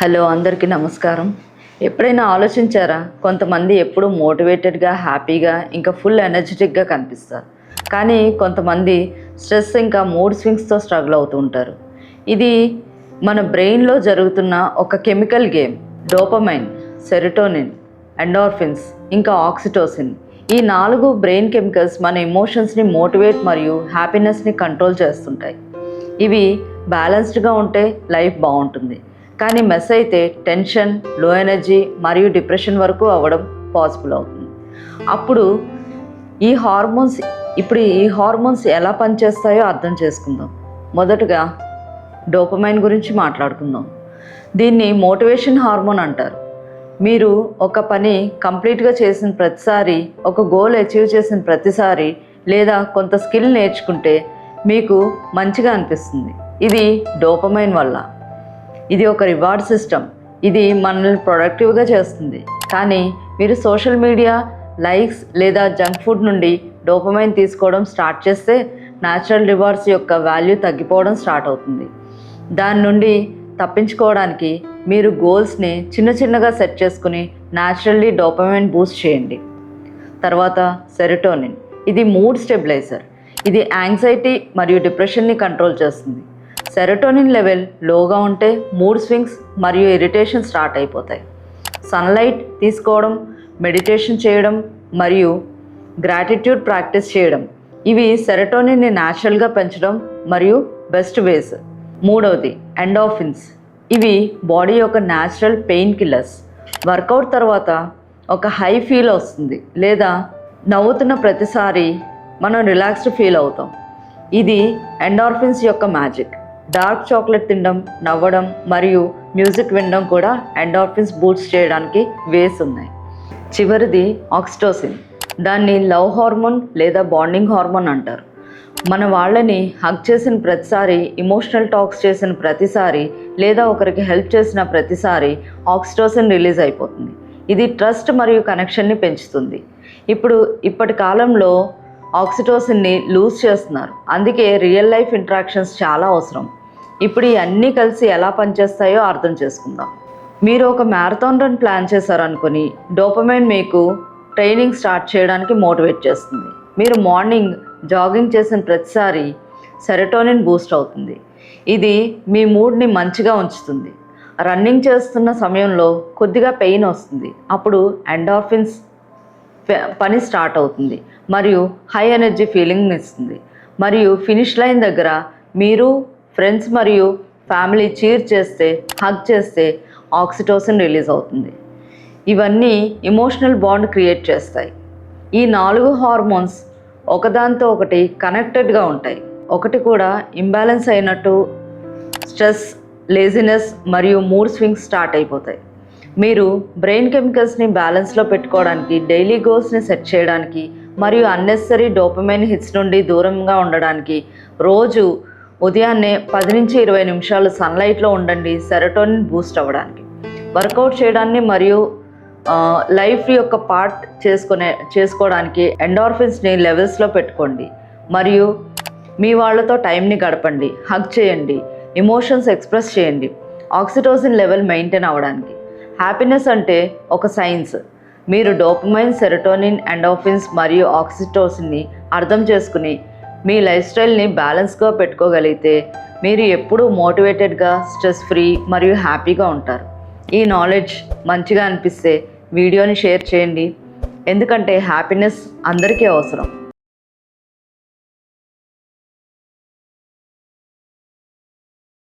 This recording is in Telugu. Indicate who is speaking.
Speaker 1: హలో, అందరికీ నమస్కారం. ఎప్పుడైనా ఆలోచించారా? కొంతమంది ఎప్పుడూ మోటివేటెడ్గా, హ్యాపీగా, ఇంకా ఫుల్ ఎనర్జెటిక్గా కనిపిస్తారు. కానీ కొంతమంది స్ట్రెస్ ఇంకా మూడ్ స్వింగ్స్తో స్ట్రగుల్ అవుతూ ఉంటారు. ఇది మన బ్రెయిన్లో జరుగుతున్న ఒక chemical game. Dopamine, serotonin, endorphins, ఇంకా ఆక్సిటోసిన్, ఈ 4 బ్రెయిన్ కెమికల్స్ మన ఎమోషన్స్ని మోటివేట్ మరియు హ్యాపీనెస్ని కంట్రోల్ చేస్తుంటాయి. ఇవి బ్యాలెన్స్డ్గా ఉంటే లైఫ్ బాగుంటుంది. కానీ మెస్ అయితే టెన్షన్, లో ఎనర్జీ మరియు డిప్రెషన్ వరకు అవ్వడం పాసిబుల్ అవుతుంది. అప్పుడు ఈ హార్మోన్స్ ఎలా పనిచేస్తాయో అర్థం చేసుకుందాం. మొదటగా డోపమైన్ గురించి మాట్లాడుకుందాం. దీన్ని మోటివేషన్ హార్మోన్ అంటారు. మీరు ఒక పని కంప్లీట్గా చేసిన ప్రతిసారి, ఒక గోల్ అచీవ్ చేసిన ప్రతిసారి, లేదా కొంత స్కిల్ నేర్చుకుంటే మీకు మంచిగా అనిపిస్తుంది. ఇది డోపమైన్ వల్ల. ఇది ఒక రివార్డ్ సిస్టమ్. ఇది మనల్ని ప్రొడక్టివ్గా చేస్తుంది. కానీ మీరు సోషల్ మీడియా, లైక్స్ లేదా జంక్ ఫుడ్ నుండి డోపమైన్ తీసుకోవడం స్టార్ట్ చేస్తే న్యాచురల్ రివార్డ్స్ యొక్క వాల్యూ తగ్గిపోవడం స్టార్ట్ అవుతుంది. దాని నుండి తప్పించుకోవడానికి మీరు గోల్స్ని చిన్నగా సెట్ చేసుకుని న్యాచురల్లీ డోపమైన్ బూస్ట్ చేయండి. తర్వాత సెరోటోనిన్. ఇది మూడ్ స్టెబిలైజర్. ఇది యాంగ్జైటీ మరియు డిప్రెషన్ని కంట్రోల్ చేస్తుంది. సెరోటోనిన్ లెవెల్ లోగా ఉంటే మూడ్ స్వింగ్స్ మరియు ఇరిటేషన్ స్టార్ట్ అయిపోతాయి. సన్లైట్ తీసుకోవడం, మెడిటేషన్ చేయడం మరియు గ్రాటిట్యూడ్ ప్రాక్టీస్ చేయడం, ఇవి సెరోటోనిన్ని న్యాచురల్గా పెంచడం మరియు బెస్ట్ వేస్. మూడవది ఎండార్ఫిన్స్. ఇవి బాడీ యొక్క న్యాచురల్ పెయిన్ కిల్లర్స్. వర్కౌట్ తర్వాత ఒక హై ఫీల్ వస్తుంది, లేదా నవ్వుతున్న ప్రతిసారి మనం రిలాక్స్డ్ ఫీల్ అవుతాం. ఇది ఎండార్ఫిన్స్ యొక్క మ్యాజిక్. డార్క్ చాక్లెట్ తినడం, నవ్వడం మరియు మ్యూజిక్ వినడం కూడా ఎండార్ఫిన్స్ బూస్ట్ చేయడానికి వేస్ ఉన్నాయి. చివరిది ఆక్సిటోసిన్. దాన్ని లవ్ హార్మోన్ లేదా బాండింగ్ హార్మోన్ అంటారు. మన వాళ్ళని హగ్ చేసిన ప్రతిసారి, ఇమోషనల్ టాక్స్ చేసిన ప్రతిసారి, లేదా ఒకరికి హెల్ప్ చేసిన ప్రతిసారి ఆక్సిటోసిన్ రిలీజ్ అయిపోతుంది. ఇది ట్రస్ట్ మరియు కనెక్షన్ని పెంచుతుంది. ఇప్పటి కాలంలో ఆక్సిటోసిన్ని లూజ్ చేస్తున్నారు. అందుకే రియల్ లైఫ్ ఇంటరాక్షన్స్ చాలా అవసరం. ఇప్పుడు ఈ అన్నీ కలిసి ఎలా పనిచేస్తాయో అర్థం చేసుకుందాం. మీరు ఒక మ్యారథాన్ రన్ ప్లాన్ చేశారనుకొని డోపమైన్ మీకు ట్రైనింగ్ స్టార్ట్ చేయడానికి మోటివేట్ చేస్తుంది. మీరు మార్నింగ్ జాగింగ్ చేసిన ప్రతిసారి సెరోటోనిన్ బూస్ట్ అవుతుంది. ఇది మీ మూడ్ని మంచిగా ఉంచుతుంది. రన్నింగ్ చేస్తున్న సమయంలో కొద్దిగా పెయిన్ వస్తుంది. అప్పుడు ఎండార్ఫిన్స్ పని స్టార్ట్ అవుతుంది మరియు హై ఎనర్జీ ఫీలింగ్ ఇస్తుంది. మరియు ఫినిష్ లైన్ దగ్గర మీరు ఫ్రెండ్స్ మరియు ఫ్యామిలీ చీర్ చేస్తే, హగ్ చేస్తే ఆక్సిటోసిన్ రిలీజ్ అవుతుంది. ఇవన్నీ ఎమోషనల్ బాండ్ క్రియేట్ చేస్తాయి. ఈ 4 హార్మోన్స్ ఒకదాంతో ఒకటి కనెక్టెడ్గా ఉంటాయి. ఒకటి కూడా ఇంబ్యాలెన్స్ అయినట్టు స్ట్రెస్, లేజినెస్ మరియు మూడ్ స్వింగ్స్ స్టార్ట్ అయిపోతాయి. మీరు బ్రెయిన్ కెమికల్స్ని బ్యాలెన్స్లో పెట్టుకోవడానికి, డైలీ గోల్స్ని సెట్ చేయడానికి మరియు అన్నెసరీ డోపమైన్ హిట్స్ నుండి దూరంగా ఉండడానికి రోజు ఉదయాన్నే 10 నుంచి 20 నిమిషాలు సన్లైట్లో ఉండండి. సెరోటోనిన్ బూస్ట్ అవ్వడానికి, వర్కౌట్ చేయడాన్ని మరియు లైఫ్ యొక్క పార్ట్ చేసుకోవడానికి ఎండార్ఫిన్స్ని లెవెల్స్లో పెట్టుకోండి. మరియు మీ వాళ్ళతో టైంని గడపండి, హగ్ చేయండి, ఎమోషన్స్ ఎక్స్ప్రెస్ చేయండి. ఆక్సిటోసిన్ లెవెల్ మెయింటైన్ అవ్వడానికి. హ్యాపీనెస్ అంటే ఒక సైన్స్. మీరు డోపమైన్, సెరోటోనిన్, ఎండార్ఫిన్స్ మరియు ఆక్సిటోసిన్ని అర్థం చేసుకుని మీ లైఫ్ స్టైల్ని బ్యాలెన్స్గా పెట్టుకోగలిగితే మీరు ఎప్పుడూ మోటివేటెడ్గా, స్ట్రెస్ ఫ్రీ మరియు హ్యాపీగా ఉంటారు. ఈ నాలెడ్జ్ మంచిగా అనిపిస్తే వీడియోని షేర్ చేయండి. ఎందుకంటే హ్యాపీనెస్ అందరికీ అవసరం.